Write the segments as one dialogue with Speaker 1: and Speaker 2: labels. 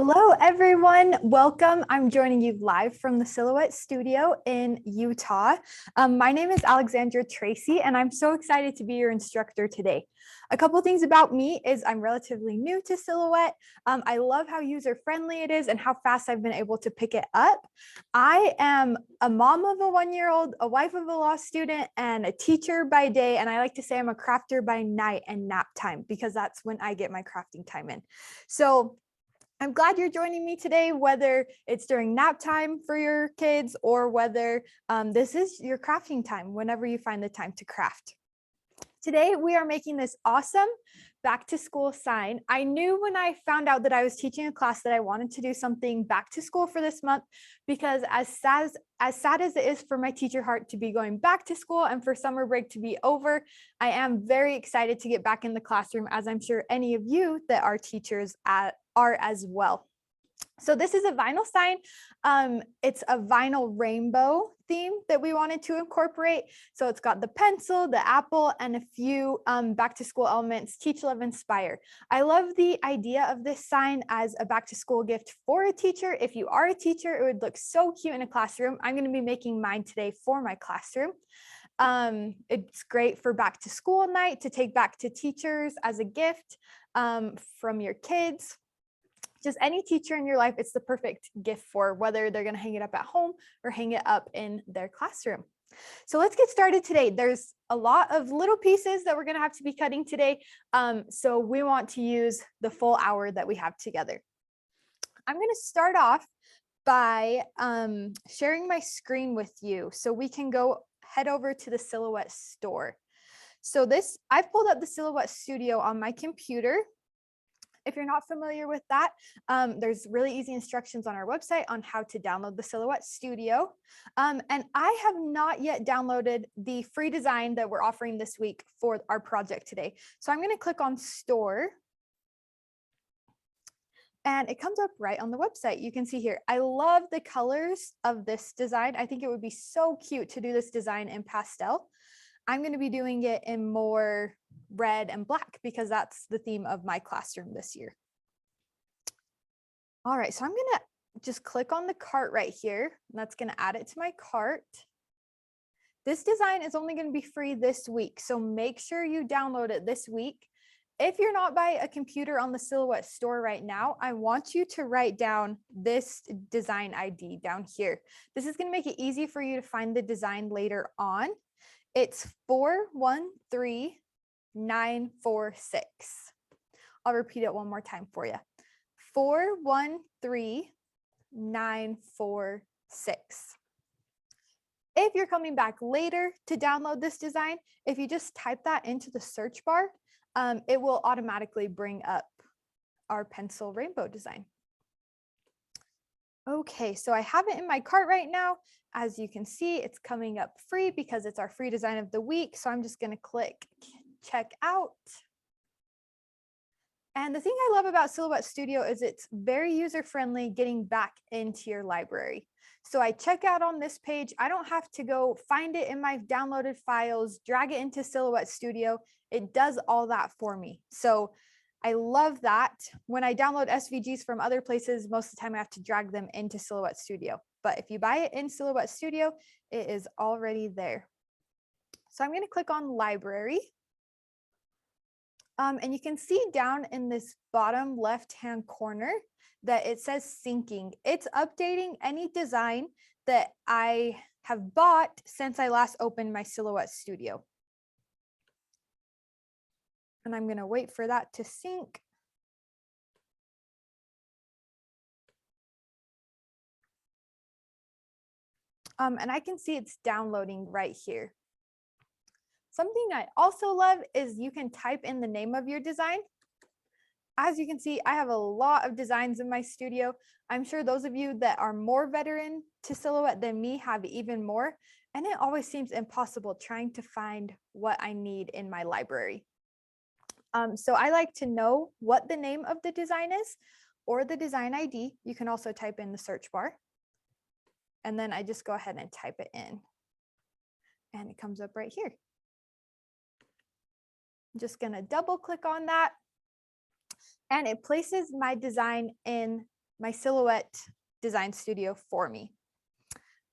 Speaker 1: Hello, everyone. Welcome. I'm joining you live from the Silhouette Studio in Utah. My name is Alexandra Tracy, and I'm so excited to be your instructor today. A couple things about me is I'm relatively new to Silhouette. I love how user-friendly it is and how fast I've been able to pick it up. I am a mom of a one-year-old, a wife of a law student, and a teacher by day. And I like to say I'm a crafter by night and nap time because that's when I get my crafting time in. So I'm glad you're joining me today, whether it's during nap time for your kids or whether this is your crafting time, whenever you find the time to craft. Today, we are making this awesome back to school sign. I knew when I found out that I was teaching a class that I wanted to do something back to school for this month, because as sad as it is for my teacher heart to be going back to school and for summer break to be over, I am very excited to get back in the classroom, as I'm sure any of you that are teachers are as well. So this is a vinyl sign. It's a vinyl rainbow theme that we wanted to incorporate. So it's got the pencil, the apple, and a few back to school elements, teach, love, inspire. I love the idea of this sign as a back to school gift for a teacher. If you are a teacher, it would look so cute in a classroom. I'm going to be making mine today for my classroom. It's great for back to school night to take back to teachers as a gift from your kids. Just any teacher in your life, it's the perfect gift for, whether they're going to hang it up at home or hang it up in their classroom. So let's get started today. There's a lot of little pieces that we're going to have to be cutting today. So we want to use the full hour that we have together. I'm going to start off by sharing my screen with you so we can head over to the Silhouette store. So I've pulled up the Silhouette Studio on my computer. If you're not familiar with that, there's really easy instructions on our website on how to download the Silhouette Studio. And I have not yet downloaded the free design that we're offering this week for our project today. So I'm going to click on Store. And it comes up right on the website. You can see here, I love the colors of this design. I think it would be so cute to do this design in pastel. I'm going to be doing it in more red and black because that's the theme of my classroom this year. All right, so I'm going to just click on the cart right here. And that's going to add it to my cart. This design is only going to be free this week, so make sure you download it this week. If you're not by a computer on the Silhouette store right now, I want you to write down this design ID down here. This is going to make it easy for you to find the design later on. It's 413946. I'll repeat it one more time for you. 413946. If you're coming back later to download this design, if you just type that into the search bar, it will automatically bring up our pencil rainbow design. Okay, so I have it in my cart right now. As you can see, it's coming up free because it's our free design of the week. So I'm just going to click check out. And the thing I love about Silhouette Studio is it's very user-friendly getting back into your library. So I check out on this page. I don't have to go find it in my downloaded files, drag it into Silhouette Studio. It does all that for me. So I love that. When I download SVGs from other places, most of the time I have to drag them into Silhouette Studio. But if you buy it in Silhouette Studio, it is already there. So I'm going to click on Library. And you can see down in this bottom left-hand corner that it says syncing. It's updating any design that I have bought since I last opened my Silhouette Studio. And I'm going to wait for that to sync. And I can see it's downloading right here. Something I also love is you can type in the name of your design. As you can see, I have a lot of designs in my studio. I'm sure those of you that are more veteran to Silhouette than me have even more. And it always seems impossible trying to find what I need in my library. So I like to know what the name of the design is or the design ID. You can also type in the search bar. And then I just go ahead and type it in. And it comes up right here. I'm just going to double click on that. And it places my design in my Silhouette design studio for me.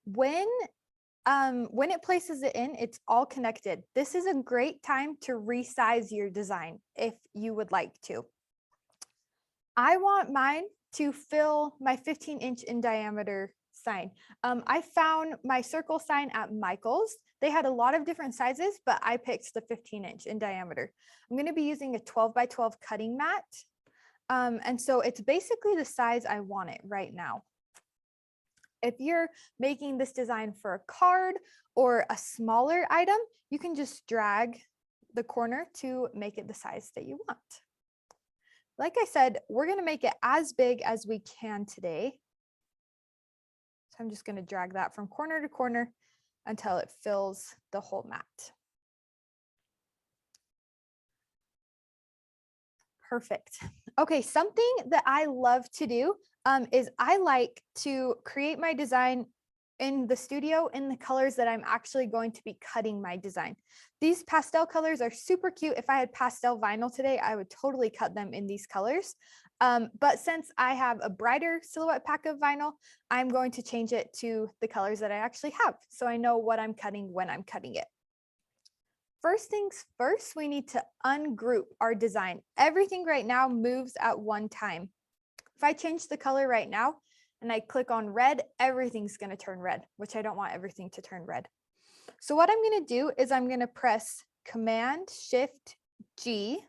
Speaker 1: When it places it in, it's all connected. This is a great time to resize your design if you would like to. I want mine to fill my 15-inch in diameter sign. I found my circle sign at Michael's. They had a lot of different sizes, but I picked the 15-inch in diameter. I'm going to be using a 12 by 12 cutting mat. And so it's basically the size I want it right now. If you're making this design for a card or a smaller item, you can just drag the corner to make it the size that you want. Like I said, we're going to make it as big as we can today. So I'm just going to drag that from corner to corner until it fills the whole mat. Perfect. Okay, something that I love to do is I like to create my design in the studio in the colors that I'm actually going to be cutting my design. These pastel colors are super cute. If I had pastel vinyl today, I would totally cut them in these colors. But since I have a brighter Silhouette pack of vinyl, I'm going to change it to the colors that I actually have, so I know what I'm cutting when I'm cutting it. First things first, we need to ungroup our design. Everything right now moves at one time. If I change the color right now and I click on red, everything's going to turn red, which I don't want everything to turn red. So what I'm going to do is I'm going to press Command Shift G.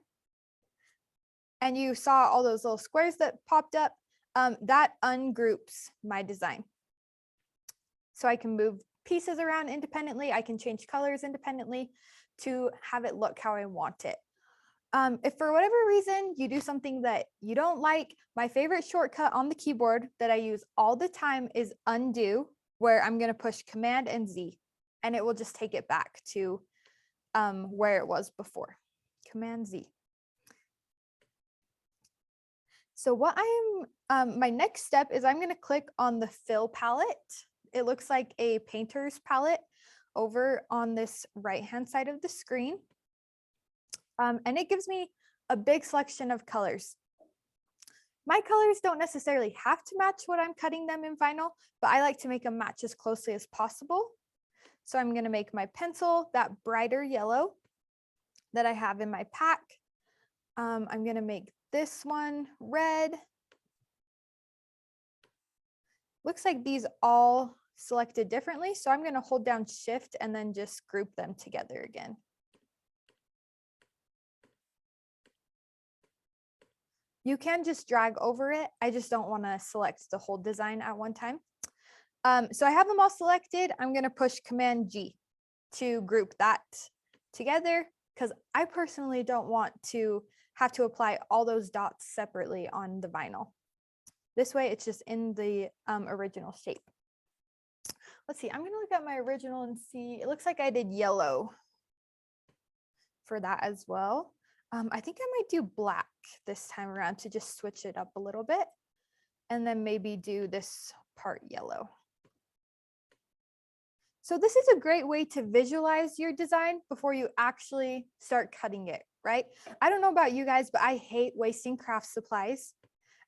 Speaker 1: And you saw all those little squares that popped up. That ungroups my design. So I can move pieces around independently. I can change colors independently to have it look how I want it. If for whatever reason you do something that you don't like, my favorite shortcut on the keyboard that I use all the time is undo, where I'm going to push Command and Z, and it will just take it back to where it was before. Command Z. So what my next step is I'm going to click on the fill palette. It looks like a painter's palette over on this right-hand side of the screen. And it gives me a big selection of colors. My colors don't necessarily have to match what I'm cutting them in vinyl, but I like to make them match as closely as possible. So I'm going to make my pencil that brighter yellow that I have in my pack. I'm going to make this one red. Looks like these all selected differently, so I'm going to hold down Shift and then just group them together again. You can just drag over it. I just don't want to select the whole design at one time. So I have them all selected. I'm going to push Command G to group that together because I personally don't want to have to apply all those dots separately on the vinyl. This way it's just in the original shape. Let's see, I'm going to look at my original and see, it looks like I did yellow for that as well. I think I might do black this time around to just switch it up a little bit, and then maybe do this part yellow. So this is a great way to visualize your design before you actually start cutting it, right? I don't know about you guys, but I hate wasting craft supplies.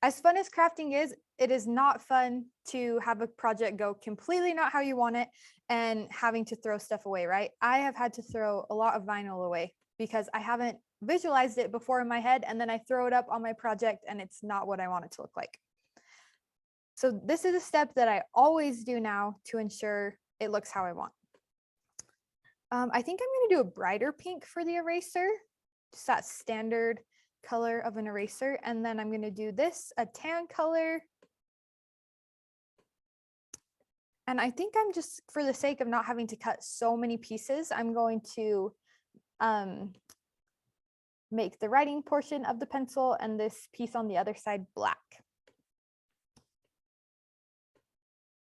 Speaker 1: As fun as crafting is, it is not fun to have a project go completely not how you want it and having to throw stuff away, right? I have had to throw a lot of vinyl away because I haven't visualized it before in my head, and then I throw it up on my project and it's not what I want it to look like. So this is a step that I always do now to ensure it looks how I want. I think I'm going to do a brighter pink for the eraser, just that standard color of an eraser. And then I'm going to do this, a tan color. And I think I'm just, for the sake of not having to cut so many pieces, I'm going to make the writing portion of the pencil and this piece on the other side black.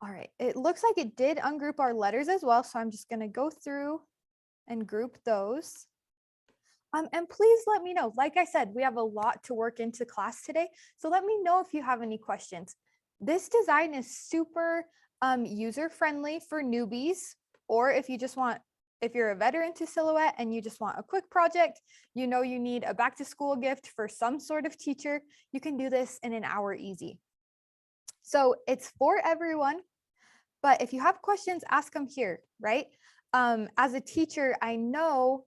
Speaker 1: All right, it looks like it did ungroup our letters as well, so I'm just going to go through and group those. And please let me know. Like I said, we have a lot to work into class today, so let me know if you have any questions. This design is super user-friendly for newbies, or if you just want, if you're a veteran to Silhouette and you just want a quick project, you know you need a back-to-school gift for some sort of teacher, you can do this in an hour easy. So it's for everyone, but if you have questions, ask them here, right? As a teacher, I know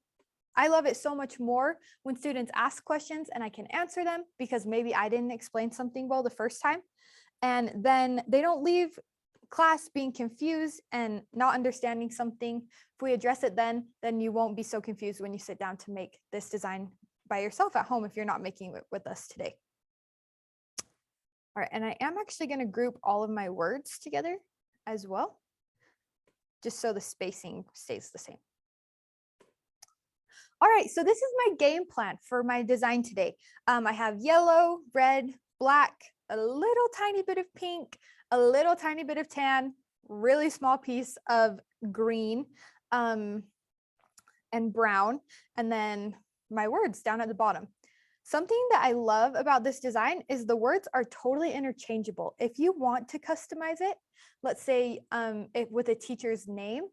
Speaker 1: I love it so much more when students ask questions and I can answer them because maybe I didn't explain something well the first time. And then they don't leave class being confused and not understanding something. If we address it then you won't be so confused when you sit down to make this design by yourself at home if you're not making it with us today. All right, and I am actually going to group all of my words together as well, just so the spacing stays the same. All right, so this is my game plan for my design today. I have yellow, red, black, a little tiny bit of pink, a little tiny bit of tan, really small piece of green, and brown, and then my words down at the bottom. Something that I love about this design is the words are totally interchangeable. If you want to customize it, let's say with a teacher's name,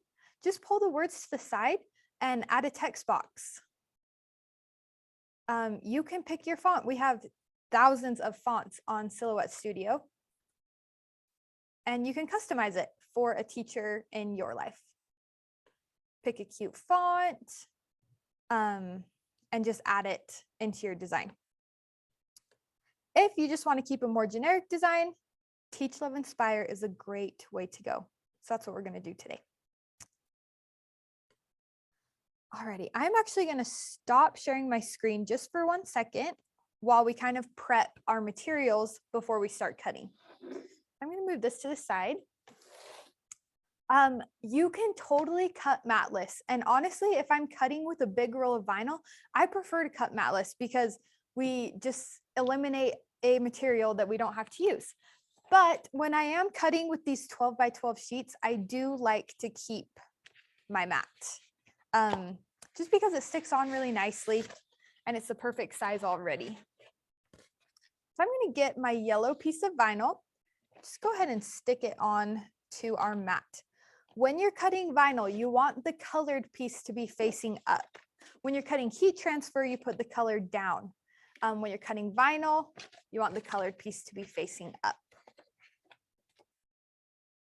Speaker 1: just pull the words to the side and add a text box. You can pick your font. We have thousands of fonts on Silhouette Studio, and you can customize it for a teacher in your life. Pick a cute font and just add it into your design. If you just want to keep a more generic design, Teach, Love, Inspire is a great way to go. So that's what we're going to do today. Alrighty, I'm actually going to stop sharing my screen just for 1 second while we kind of prep our materials before we start cutting. I'm going to move this to the side. You can totally cut matless. And honestly, if I'm cutting with a big roll of vinyl, I prefer to cut matless because we just eliminate a material that we don't have to use. But when I am cutting with these 12 by 12 sheets, I do like to keep my mat. Just because it sticks on really nicely and it's the perfect size already. So I'm going to get my yellow piece of vinyl. Just go ahead and stick it on to our mat. When you're cutting vinyl, you want the colored piece to be facing up. When you're cutting heat transfer, you put the color down. When you're cutting vinyl, you want the colored piece to be facing up.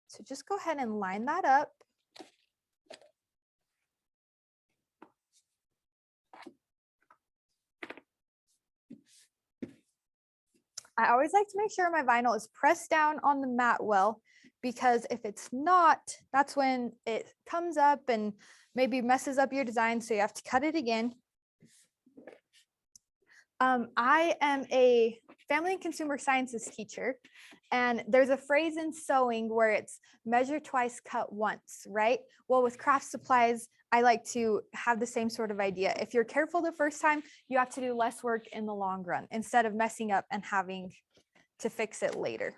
Speaker 1: So just go ahead and line that up. I always like to make sure my vinyl is pressed down on the mat well, because if it's not, that's when it comes up and maybe messes up your design, so you have to cut it again. I am a family and consumer sciences teacher, and there's a phrase in sewing where it's measure twice, cut once, right? Well, with craft supplies, I like to have the same sort of idea. If you're careful the first time, you have to do less work in the long run instead of messing up and having to fix it later.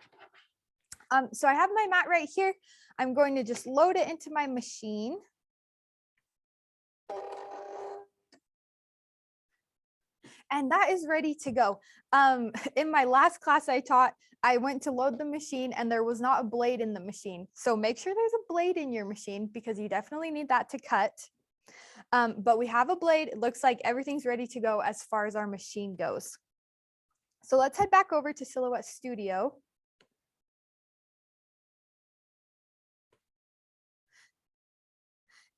Speaker 1: So I have my mat right here. I'm going to just load it into my machine. And that is ready to go. In my last class I taught, I went to load the machine and there was not a blade in the machine. So make sure there's a blade in your machine because you definitely need that to cut. But we have a blade. It looks like everything's ready to go as far as our machine goes. So let's head back over to Silhouette Studio.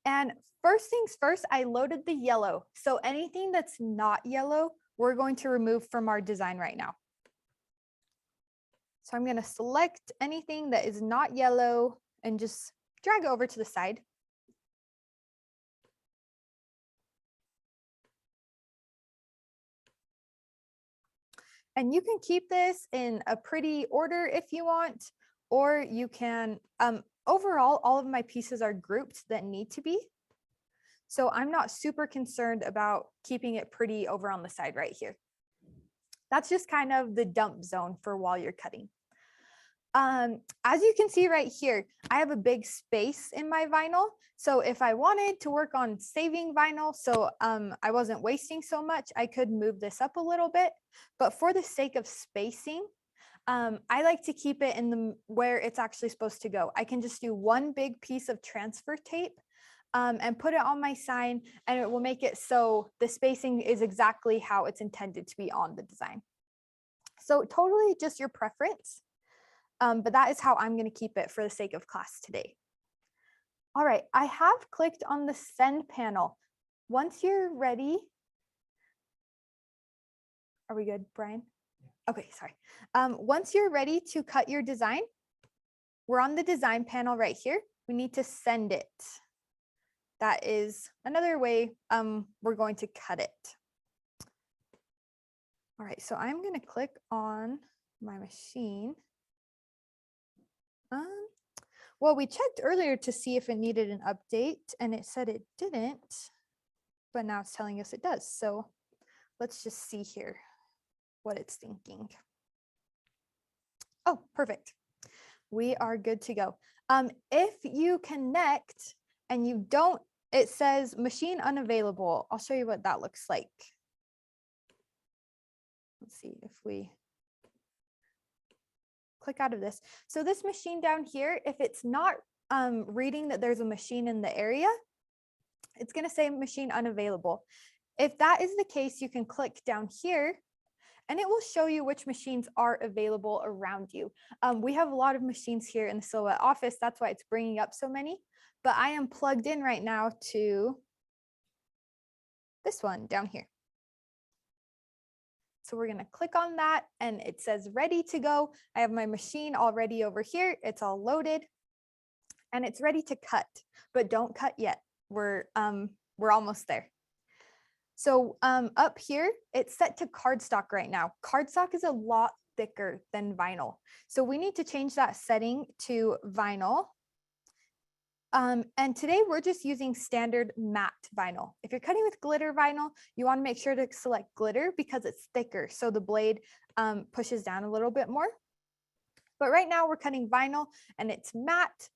Speaker 1: And first things first, I loaded the yellow. So anything that's not yellow, we're going to remove from our design right now. So I'm going to select anything that is not yellow and just drag it over to the side. And you can keep this in a pretty order if you want, or you can, overall, all of my pieces are grouped that need to be. So I'm not super concerned about keeping it pretty over on the side right here. That's just kind of the dump zone for while you're cutting. As you can see right here, I have a big space in my vinyl. So if I wanted to work on saving vinyl, so I wasn't wasting so much, I could move this up a little bit. But for the sake of spacing, I like to keep it in where it's actually supposed to go. I can just do one big piece of transfer tape and put it on my sign, and it will make it so the spacing is exactly how it's intended to be on the design. So totally just your preference. but that is how I'm going to keep it for the sake of class today. All right, I have clicked on the send panel. Once you're ready, are we good, Brian? Okay, sorry. Once you're ready to cut your design, we're on the design panel right here. We need to send it. That is another way we're going to cut it. All right, so I'm going to click on my machine. Well, we checked earlier to see if it needed an update, and it said it didn't, but now it's telling us it does. So let's just see here what it's thinking. Oh, perfect. We are good to go. If you connect and you don't, it says machine unavailable. I'll show you what that looks like. Let's see if we click out of this. So this machine down here, if it's not reading that there's a machine in the area, it's going to say machine unavailable. If that is the case, you can click down here and it will show you which machines are available around you. We have a lot of machines here in the Silhouette office. That's why it's bringing up so many, but I am plugged in right now to this one down here. So we're going to click on that and it says ready to go. I have my machine already over here. It's all loaded and it's ready to cut, but don't cut yet. We're almost there. So up here, it's set to cardstock right now. Cardstock is a lot thicker than vinyl. So we need to change that setting to vinyl. And today we're just using standard matte vinyl. If you're cutting with glitter vinyl, you want to make sure to select glitter because it's thicker. So the blade pushes down a little bit more. But right now we're cutting vinyl and it's matte.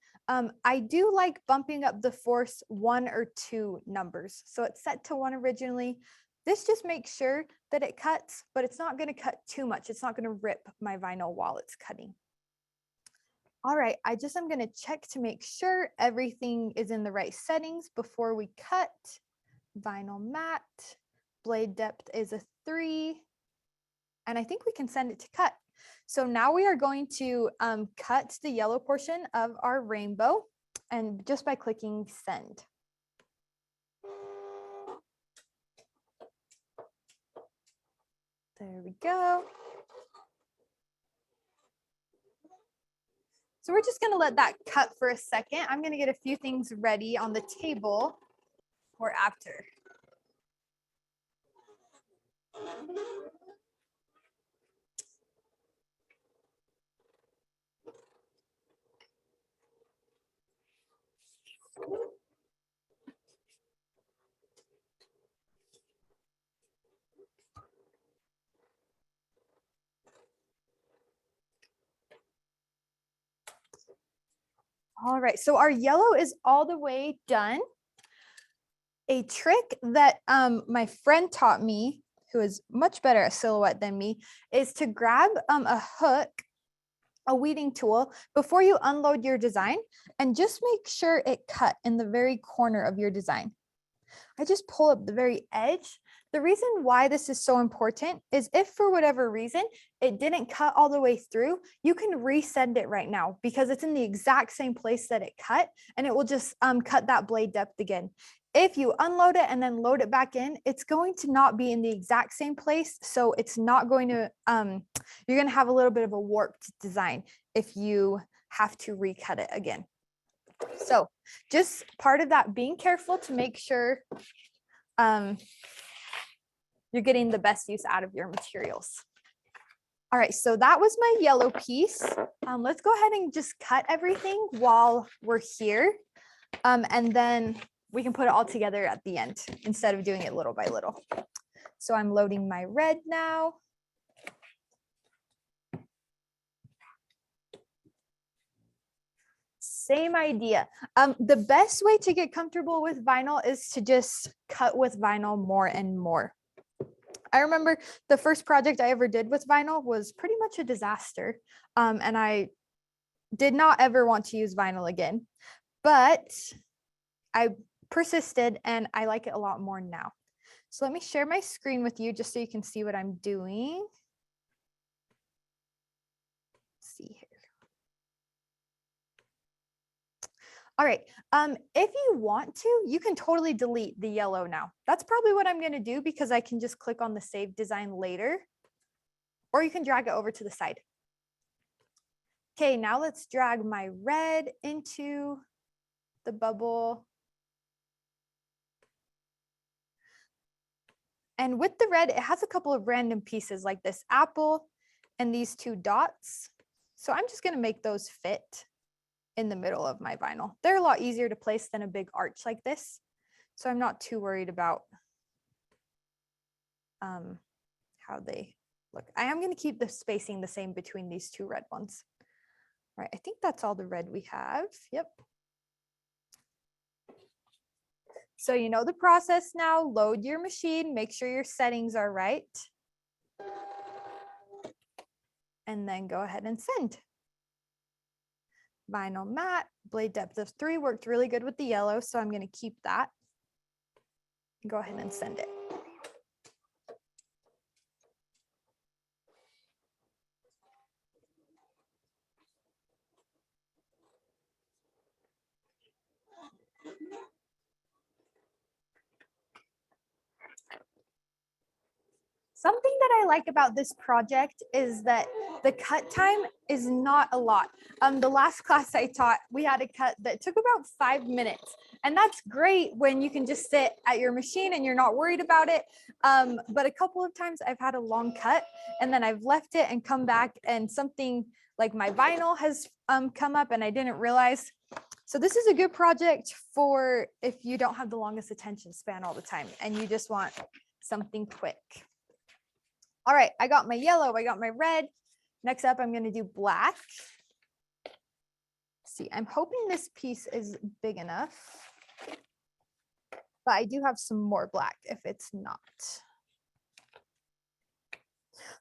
Speaker 1: I do like bumping up the force 1 or 2 numbers. So it's set to 1 originally. This just makes sure that it cuts, but it's not going to cut too much. It's not going to rip my vinyl while it's cutting. All right, I just am going to check to make sure everything is in the right settings before we cut. Vinyl matte, blade depth is a 3, and I think we can send it to cut. So now we are going to cut the yellow portion of our rainbow, and just by clicking send. There we go. So we're just going to let that cut for a second. I'm going to get a few things ready on the table for after. All right, so our yellow is all the way done. A trick that my friend taught me, who is much better at silhouette than me, is to grab a hook, a weeding tool, before you unload your design and just make sure it cut in the very corner of your design. I just pull up the very edge. The reason why this is so important is if for whatever reason it didn't cut all the way through, you can resend it right now because it's in the exact same place that it cut and it will just cut that blade depth again. If you unload it and then load it back in, it's going to not be in the exact same place. So it's not going to, you're going to have a little bit of a warped design if you have to recut it again. So just part of that, being careful to make sure you're getting the best use out of your materials. All right, so that was my yellow piece. Let's go ahead and just cut everything while we're here. And then we can put it all together at the end instead of doing it little by little. So I'm loading my red now. Same idea. The best way to get comfortable with vinyl is to just cut with vinyl more and more. I remember the first project I ever did with vinyl was pretty much a disaster. And I did not ever want to use vinyl again, but I persisted and I like it a lot more now. So let me share my screen with you just so you can see what I'm doing. Let's see here. All right. If you want to, you can totally delete the yellow now. That's probably what I'm going to do because I can just click on the save design later, or you can drag it over to the side. Okay, now let's drag my red into the bubble. And with the red, it has a couple of random pieces like this apple and these two dots. So I'm just going to make those fit in the middle of my vinyl. They're a lot easier to place than a big arch like this. So I'm not too worried about how they look. I am going to keep the spacing the same between these two red ones. All right, I think that's all the red we have. Yep. So you know the process now. Load your machine, make sure your settings are right. And then go ahead and send. Vinyl matte, blade depth of 3 worked really good with the yellow, so I'm going to keep that. Go ahead and send it. Something that I like about this project is that the cut time is not a lot. The last class I taught, we had a cut that took about 5 minutes. And that's great when you can just sit at your machine and you're not worried about it. But a couple of times I've had a long cut and then I've left it and come back and something like my vinyl has come up and I didn't realize. So this is a good project for if you don't have the longest attention span all the time and you just want something quick. All right, I got my yellow, I got my red. Next up, I'm going to do black. See, I'm hoping this piece is big enough, but I do have some more black if it's not.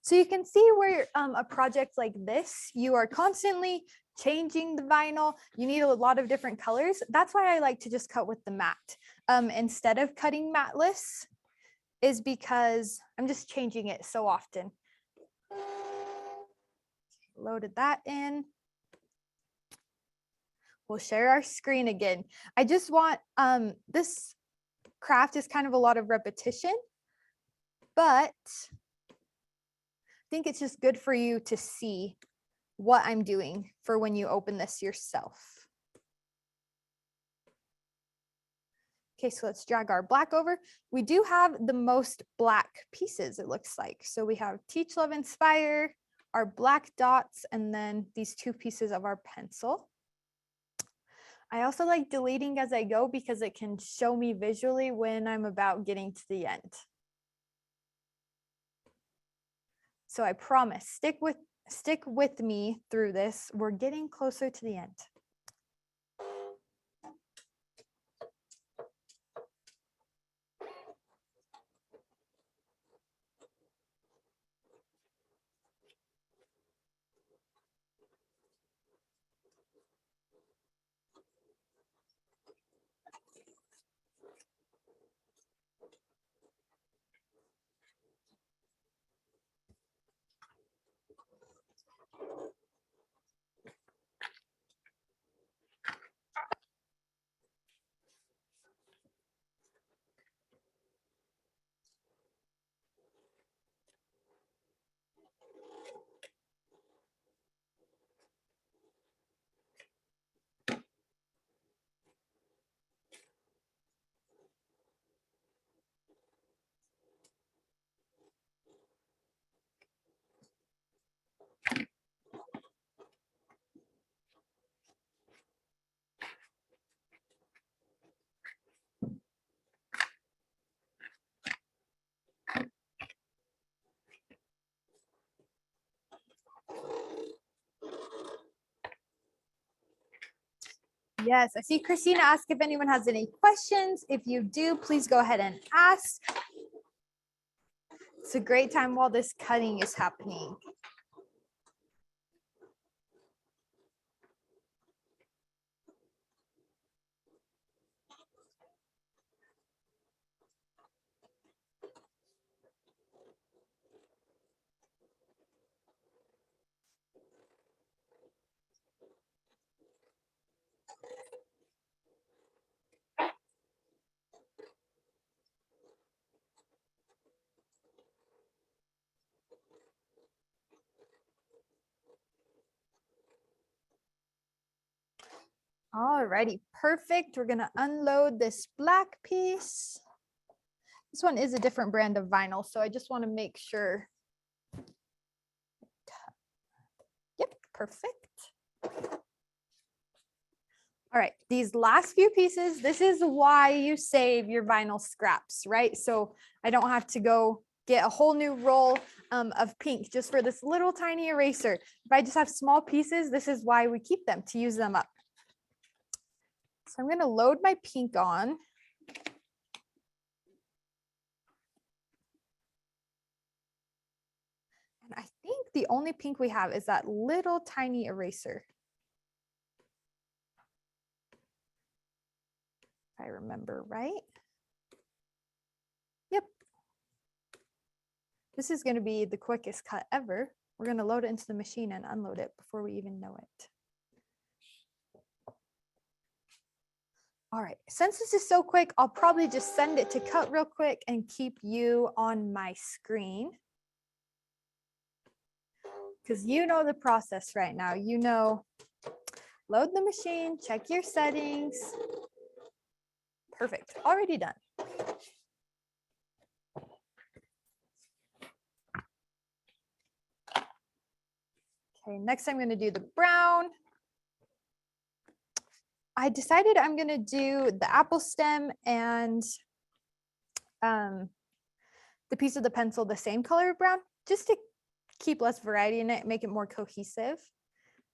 Speaker 1: So you can see where a project like this, you are constantly changing the vinyl. You need a lot of different colors. That's why I like to just cut with the matte instead of cutting matteless, is because I'm just changing it so often. Loaded that in. We'll share our screen again. I just want, this craft is kind of a lot of repetition, but I think it's just good for you to see what I'm doing for when you open this yourself. Okay, so let's drag our black over. We do have the most black pieces, it looks like. So we have Teach, Love, Inspire, our black dots, and then these 2 pieces of our pencil. I also like deleting as I go because it can show me visually when I'm about getting to the end. So I promise, stick with me through this. We're getting closer to the end. Yes, I see Christina ask if anyone has any questions. If you do, please go ahead and ask. It's a great time while this cutting is happening. Alrighty, perfect. We're gonna unload this black piece. This one is a different brand of vinyl, so I just want to make sure. Yep, perfect. All right, these last few pieces, this is why you save your vinyl scraps, right? So I don't have to go get a whole new roll of pink just for this little tiny eraser. If I just have small pieces, this is why we keep them, to use them up. So I'm going to load my pink on. And I think the only pink we have is that little tiny eraser. If I remember right. Yep. This is going to be the quickest cut ever. We're going to load it into the machine and unload it before we even know it. All right, since this is so quick, I'll probably just send it to cut real quick and keep you on my screen. Because you know the process right now. You know, load the machine, check your settings. Perfect, already done. Okay, next I'm going to do the brown. I decided I'm going to do the apple stem and the piece of the pencil the same color of brown, just to keep less variety in it, make it more cohesive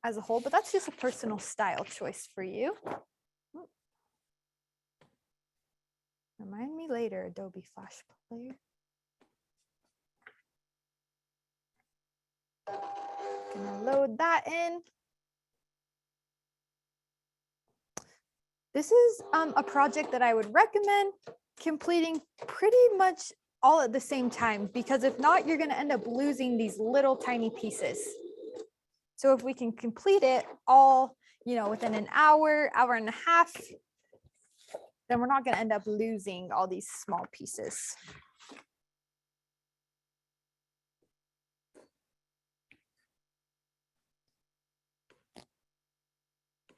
Speaker 1: as a whole, but that's just a personal style choice for you. Remind me later, Adobe Flash Player. Gonna load that in. This is a project that I would recommend completing pretty much all at the same time, because if not, you're gonna end up losing these little tiny pieces. So if we can complete it all, you know, within an hour, hour and a half, then we're not gonna end up losing all these small pieces.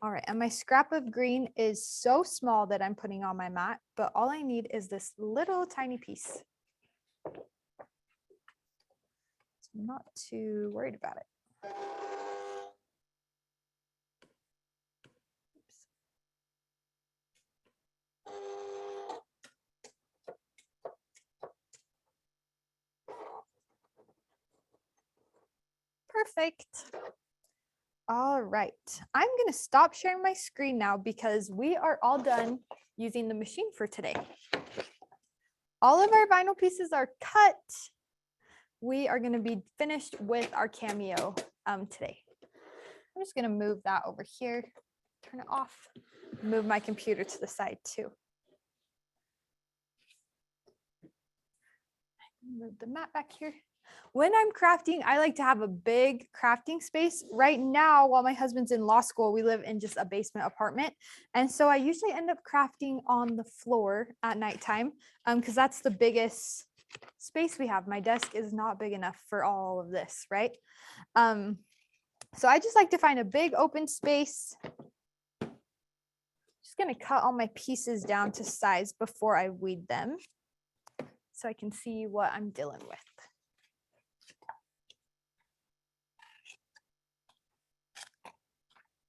Speaker 1: All right, and my scrap of green is so small that I'm putting on my mat, but all I need is this little tiny piece. So I'm not too worried about it. Perfect. All right, I'm going to stop sharing my screen now because we are all done using the machine for today. All of our vinyl pieces are cut. We are going to be finished with our Cameo today. I'm just going to move that over here, turn it off, move my computer to the side too. Move the mat back here. When I'm crafting, I like to have a big crafting space. Right now, while my husband's in law school, we live in just a basement apartment. And so I usually end up crafting on the floor at nighttime because that's the biggest space we have. My desk is not big enough for all of this, right? So I just like to find a big open space. Just going to cut all my pieces down to size before I weed them so I can see what I'm dealing with.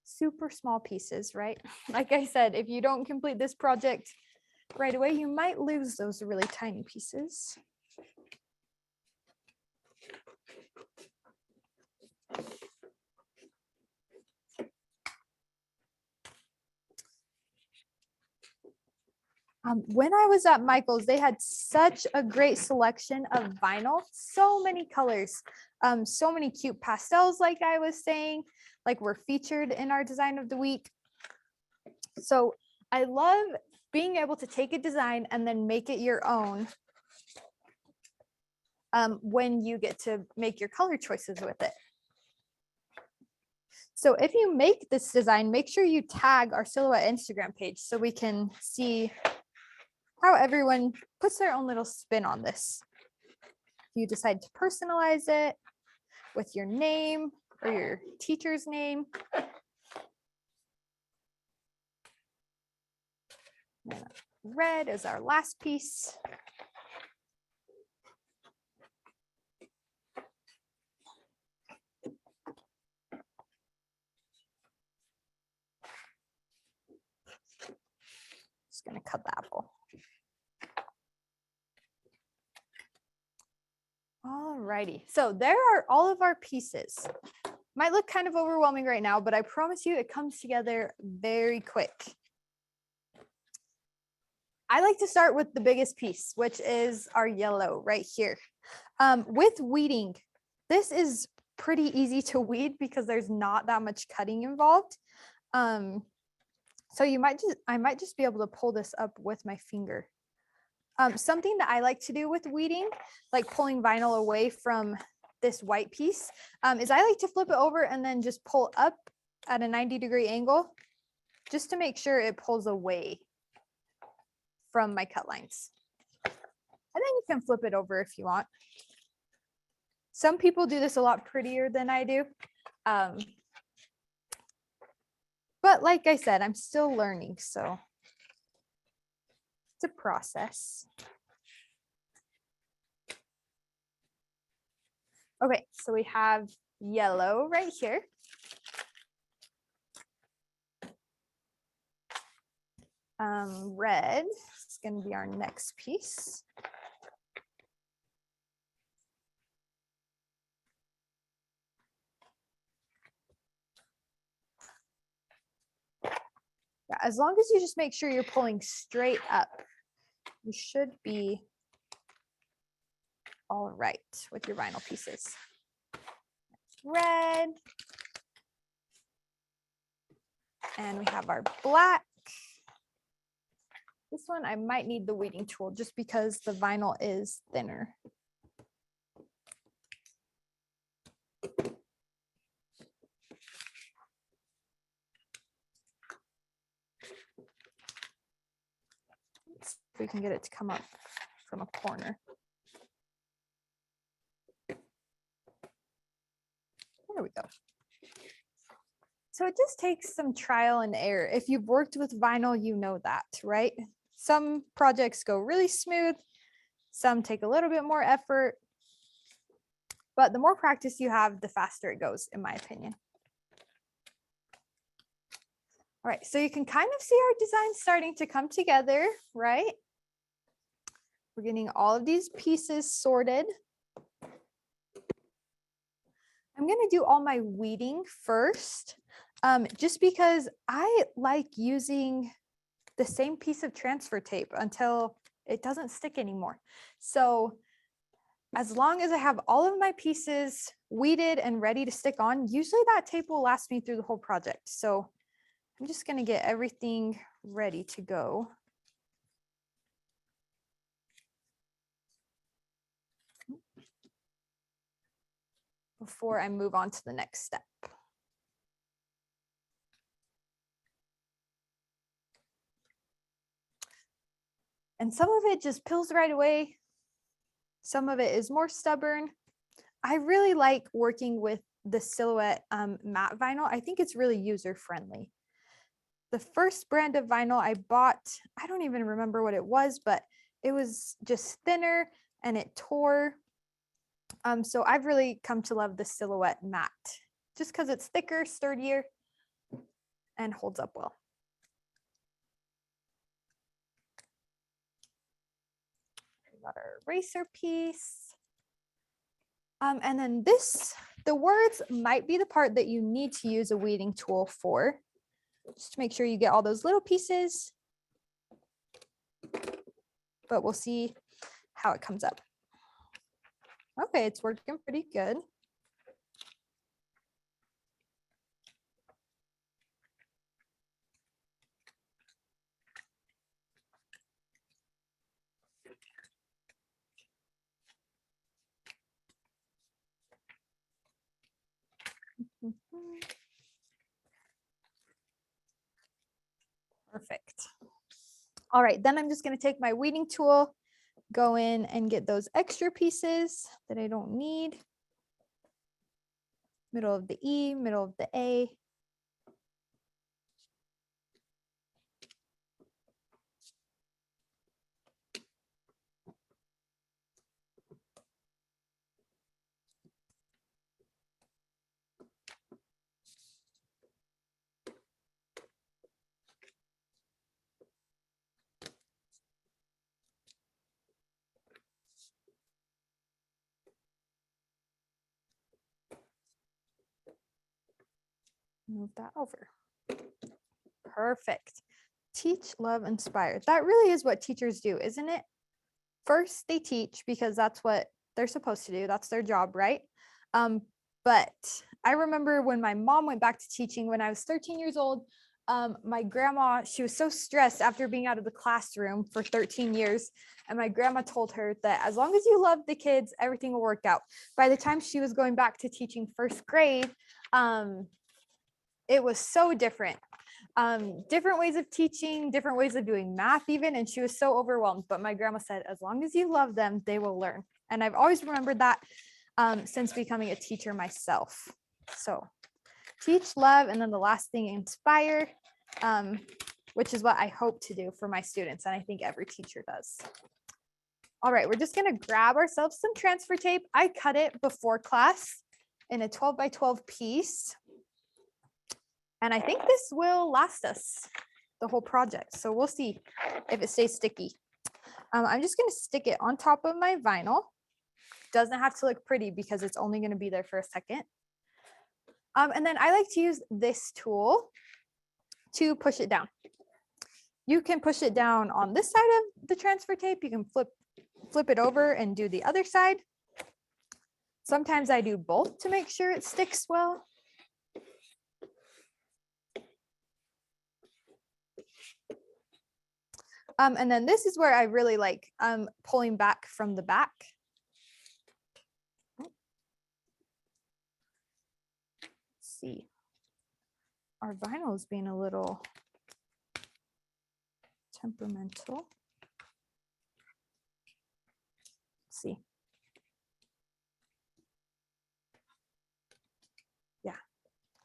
Speaker 1: Super small pieces, right? Like I said, if you don't complete this project right away, you might lose those really tiny pieces. When I was at Michael's, they had such a great selection of vinyl, so many colors, so many cute pastels, like I was saying, like were featured in our design of the week. So I love being able to take a design and then make it your own when you get to make your color choices with it. So if you make this design, make sure you tag our Silhouette Instagram page so we can see how everyone puts their own little spin on this. You decide to personalize it with your name or your teacher's name. And then red is our last piece. Just going to cut the apple. All righty, so there are all of our pieces. Might look kind of overwhelming right now, but I promise you it comes together very quick. I like to start with the biggest piece, which is our yellow right here. With weeding, this is pretty easy to weed because there's not that much cutting involved. So I might just be able to pull this up with my finger. Something that I like to do with weeding, like pulling vinyl away from this white piece, is I like to flip it over and then just pull up at a 90-degree angle, just to make sure it pulls away from my cut lines. And then you can flip it over if you want. Some people do this a lot prettier than I do. But like I said, I'm still learning, so it's a process. Okay, so we have yellow right here. Red is going to be our next piece. Yeah, as long as you just make sure you're pulling straight up, you should be all right with your vinyl pieces. Red. And we have our black. This one, I might need the weeding tool just because the vinyl is thinner. Let's see if we can get it to come up from a corner. There we go. So it just takes some trial and error. If you've worked with vinyl, you know that, right? Some projects go really smooth. Some take a little bit more effort. But the more practice you have, the faster it goes, in my opinion. All right, so you can kind of see our design starting to come together, right? We're getting all of these pieces sorted. I'm going to do all my weeding first, just because I like using the same piece of transfer tape until it doesn't stick anymore. So as long as I have all of my pieces weeded and ready to stick on, usually that tape will last me through the whole project. So I'm just going to get everything ready to go. Before I move on to the next step. And some of it just peels right away. Some of it is more stubborn. I really like working with the Silhouette matte vinyl. I think it's really user friendly. The first brand of vinyl I bought, I don't even remember what it was, but it was just thinner and it tore. So I've really come to love the Silhouette matte just because it's thicker, sturdier, and holds up well. We got our eraser piece. And then this, the words might be the part that you need to use a weeding tool for, just to make sure you get all those little pieces. But we'll see how it comes up. Okay, it's working pretty good. Perfect. All right, then I'm just going to take my weeding tool, go in and get those extra pieces that I don't need. Middle of the E, middle of the A. Move that over. Perfect. Teach, love, inspire. That really is what teachers do, isn't it? First, they teach because that's what they're supposed to do. That's their job, right? But I remember when my mom went back to teaching when I was 13 years old, my grandma, she was so stressed after being out of the classroom for 13 years. And my grandma told her that as long as you love the kids, everything will work out. By the time she was going back to teaching first grade, it was so different. Different ways of teaching, different ways of doing math even. And she was so overwhelmed. But my grandma said, as long as you love them, they will learn. And I've always remembered that since becoming a teacher myself. So teach, love, and then the last thing, inspire, which is what I hope to do for my students. And I think every teacher does. All right, we're just gonna grab ourselves some transfer tape. I cut it before class in a 12 by 12 piece. And I think this will last us the whole project. So we'll see if it stays sticky. I'm just gonna stick it on top of my vinyl. Doesn't have to look pretty because it's only gonna be there for a second. And then I like to use this tool to push it down. You can push it down on this side of the transfer tape. You can flip it over and do the other side. Sometimes I do both to make sure it sticks well. And then this is where I really like pulling back from the back. Let's see. Our vinyl is being a little temperamental. Let's see. Yeah.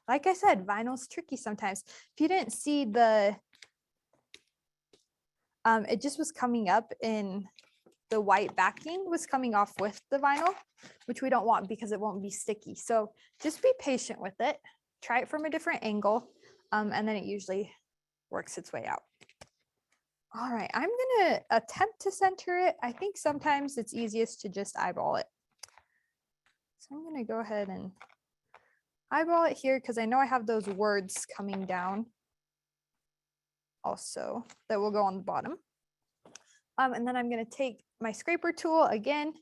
Speaker 1: Like I said, vinyl's tricky sometimes. If you didn't see the it just was coming up in the white backing was coming off with the vinyl, which we don't want because it won't be sticky. So just be patient with it. Try it from a different angle, and then it usually works its way out. All right, I'm gonna attempt to center it. I think sometimes it's easiest to just eyeball it. So I'm gonna go ahead and eyeball it here because I know I have those words coming down also that will go on the bottom. And then I'm going to take my scraper tool again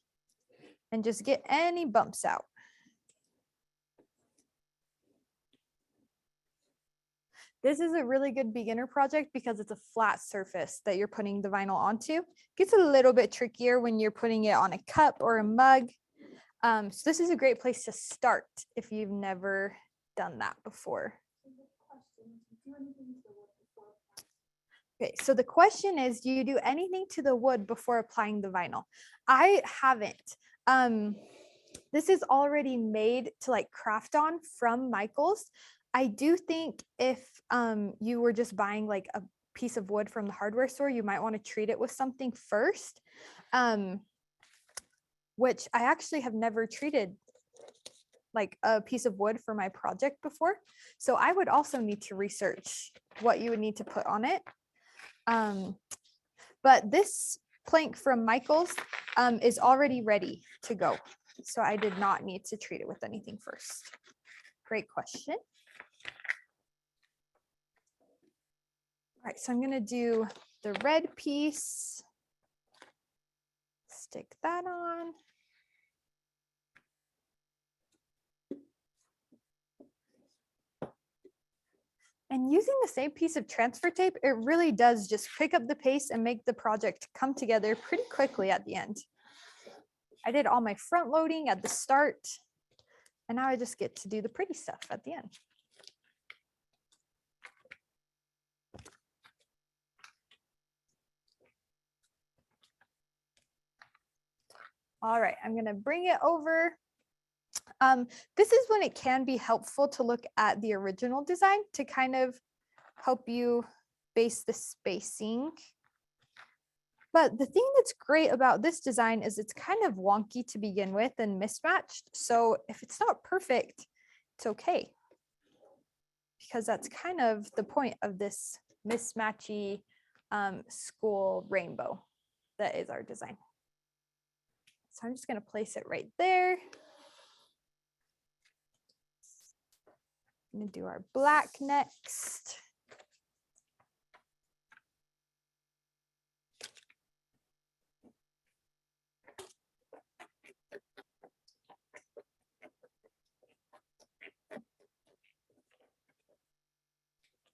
Speaker 1: and just get any bumps out. This is a really good beginner project because it's a flat surface that you're putting the vinyl onto. It gets a little bit trickier when you're putting it on a cup or a mug. So this is a great place to start if you've never done that before. Okay, so the question is, do you do anything to the wood before applying the vinyl? I haven't. This is already made to like craft on from Michaels. I do think if you were just buying like a piece of wood from the hardware store, you might want to treat it with something first, which I actually have never treated like a piece of wood for my project before. So I would also need to research what you would need to put on it. But this plank from Michaels is already ready to go. So I did not need to treat it with anything first. Great question. All right, so I'm gonna do the red piece, stick that on. And using the same piece of transfer tape, it really does just pick up the pace and make the project come together pretty quickly at the end. I did all my front loading at the start, and now I just get to do the pretty stuff at the end. All right, I'm gonna bring it over. This is when it can be helpful to look at the original design to kind of help you base the spacing. But the thing that's great about this design is it's kind of wonky to begin with and mismatched. So if it's not perfect, it's okay. Because that's kind of the point of this mismatchy school rainbow that is our design. So I'm just going to place it right there. I'm gonna do our black next.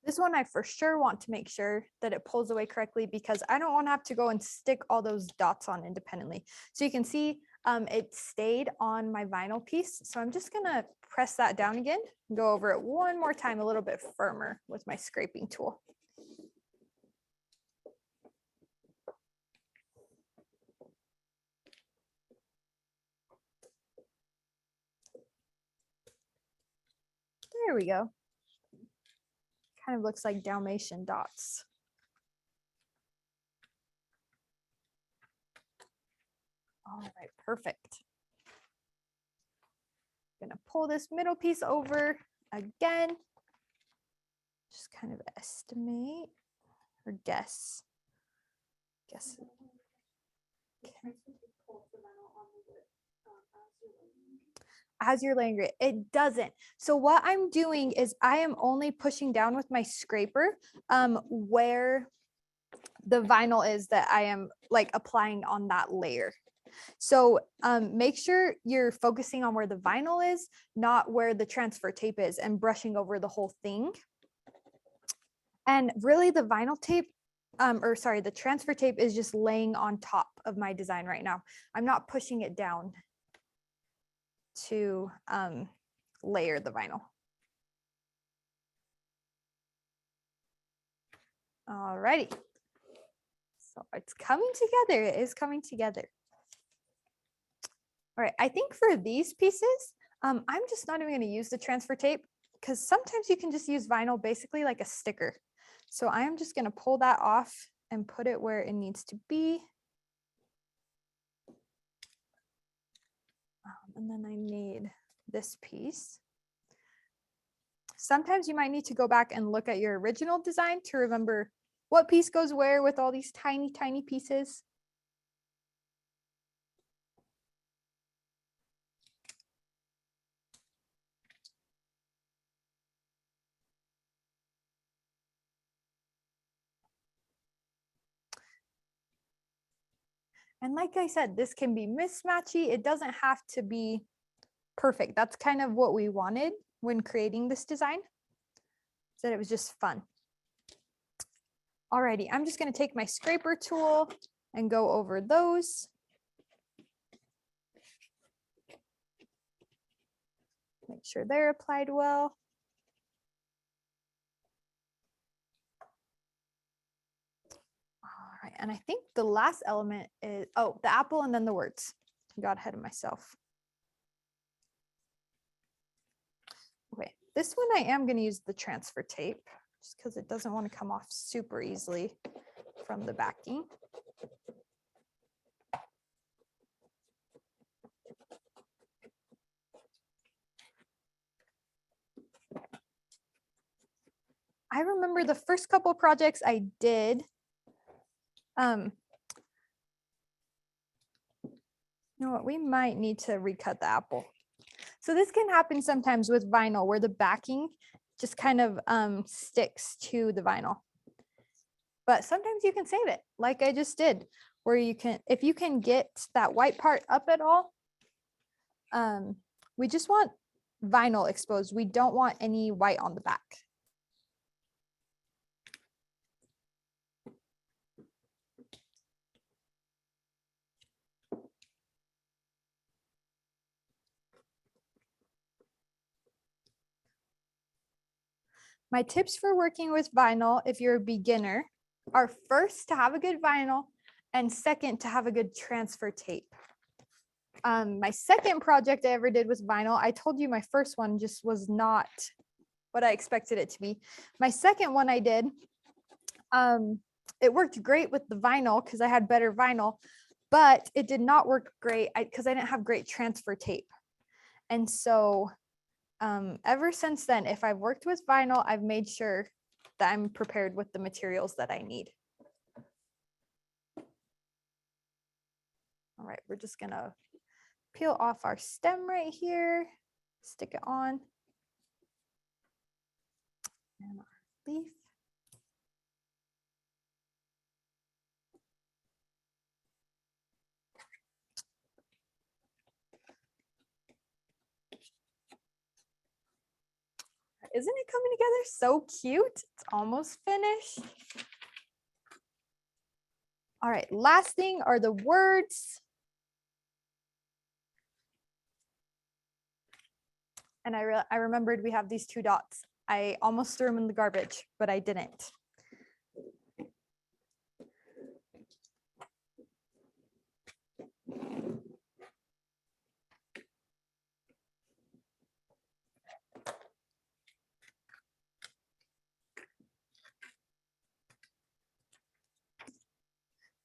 Speaker 1: This one I for sure want to make sure that it pulls away correctly because I don't want to have to go and stick all those dots on independently. So you can see it stayed on my vinyl piece. So I'm just gonna press that down again, go over it one more time, a little bit firmer with my scraping tool. There we go. Kind of looks like Dalmatian dots. All right, perfect. I'm gonna pull this middle piece over again. Just kind of estimate or guess. Okay. As you're laying it, it doesn't. So what I'm doing is I am only pushing down with my scraper where the vinyl is that I am like applying on that layer. So make sure you're focusing on where the vinyl is, not where the transfer tape is, and brushing over the whole thing. And really the vinyl tape, the transfer tape is just laying on top of my design right now. I'm not pushing it down to layer the vinyl. All righty. So it's coming together. It is coming together. All right, I think for these pieces, I'm just not even going to use the transfer tape because sometimes you can just use vinyl basically like a sticker. So I'm just going to pull that off and put it where it needs to be. And then I need this piece. Sometimes you might need to go back and look at your original design to remember what piece goes where with all these tiny, tiny pieces. And like I said, this can be mismatchy. It doesn't have to be perfect. That's kind of what we wanted when creating this design, so that it was just fun. Alrighty, I'm just going to take my scraper tool and go over those. Make sure they're applied well. All right, and I think the last element is, oh, the apple and then the words. I got ahead of myself. Okay, this one I am going to use the transfer tape just because it doesn't want to come off super easily from the backing. I remember the first couple projects I did, you know what, we might need to recut the apple. So this can happen sometimes with vinyl where the backing just kind of sticks to the vinyl. But sometimes you can save it like I just did, where you can, if you can get that white part up at all, we just want vinyl exposed. We don't want any white on the back. My tips for working with vinyl, if you're a beginner, are first to have a good vinyl and second to have a good transfer tape. My second project I ever did with vinyl, I told you my first one just was not what I expected it to be. My second one I did, it worked great with the vinyl because I had better vinyl, but it did not work great because I didn't have great transfer tape. And so ever since then, if I've worked with vinyl, I've made sure that I'm prepared with the materials that I need. All right, we're just gonna peel off our stem right here, stick it on. leaf. Isn't it coming together so cute? It's almost finished. All right, last thing are the words. And I remembered we have these 2 dots. I almost threw them in the garbage, but I didn't.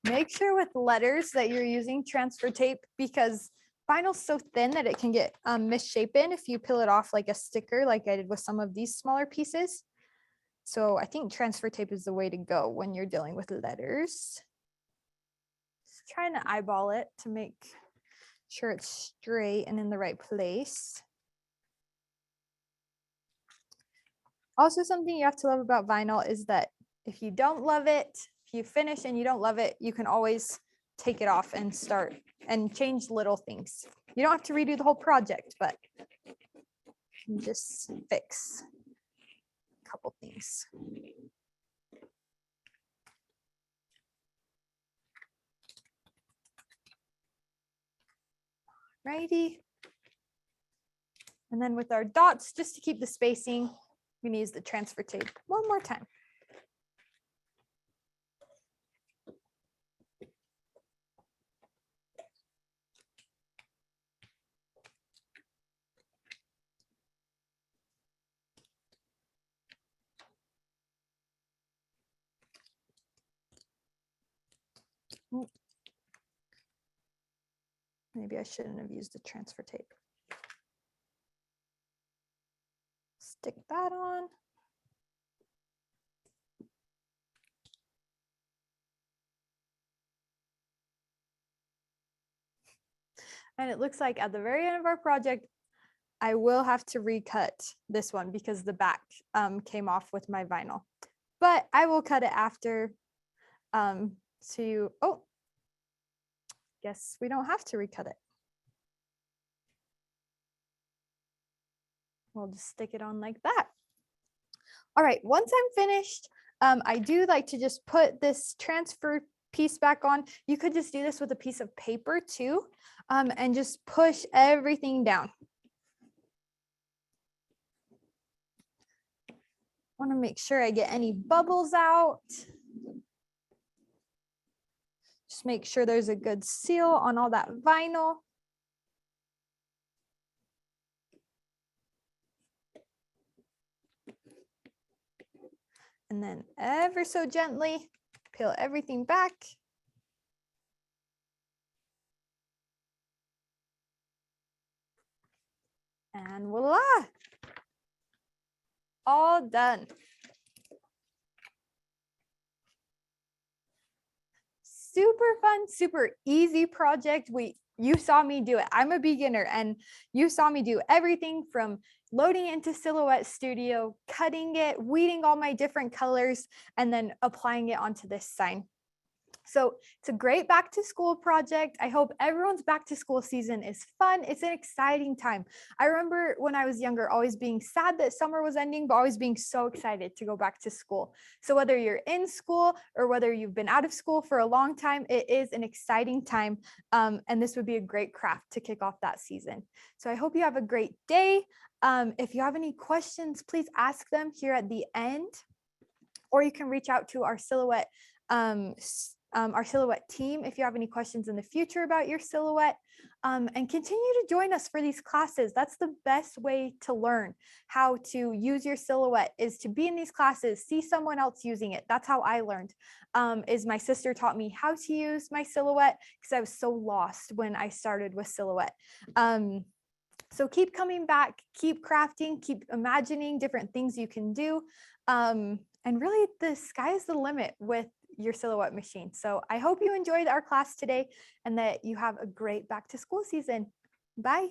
Speaker 1: Make sure with letters that you're using transfer tape, because vinyl's so thin that it can get misshapen if you peel it off like a sticker, like I did with some of these smaller pieces. So I think transfer tape is the way to go when you're dealing with letters. Just trying to eyeball it to make sure it's straight and in the right place. Also, something you have to love about vinyl is that if you don't love it, if you finish and you don't love it, you can always take it off and start and change little things. You don't have to redo the whole project, but just fix a couple things. Righty. And then with our dots, just to keep the spacing, we need to use the transfer tape one more time. Maybe I shouldn't have used the transfer tape. Stick that on. And it looks like at the very end of our project, I will have to recut this one because the back came off with my vinyl. But I will cut it after. Oh, guess we don't have to recut it. We'll just stick it on like that. All right, once I'm finished, I do like to just put this transfer piece back on. You could just do this with a piece of paper too, and just push everything down. Want to make sure I get any bubbles out. Just make sure there's a good seal on all that vinyl. And then ever so gently peel everything back. And voila, all done. Super fun, super easy project. You saw me do it. I'm a beginner and you saw me do everything from loading into Silhouette Studio, cutting it, weeding all my different colors, and then applying it onto this sign. So it's a great back to school project. I hope everyone's back to school season is fun. It's an exciting time. I remember when I was younger, always being sad that summer was ending, but always being so excited to go back to school. So whether you're in school or whether you've been out of school for a long time, it is an exciting time. And this would be a great craft to kick off that season. So I hope you have a great day. If you have any questions, please ask them here at the end, or you can reach out to our Silhouette team if you have any questions in the future about your silhouette, and continue to join us for these classes. That's the best way to learn how to use your silhouette, is to be in these classes, see someone else using it. That's how I learned, is my sister taught me how to use my silhouette because I was so lost when I started with silhouette. So keep coming back, keep crafting, keep imagining different things you can do. And really the sky is the limit with your silhouette machine. So I hope you enjoyed our class today and that you have a great back to school season. Bye.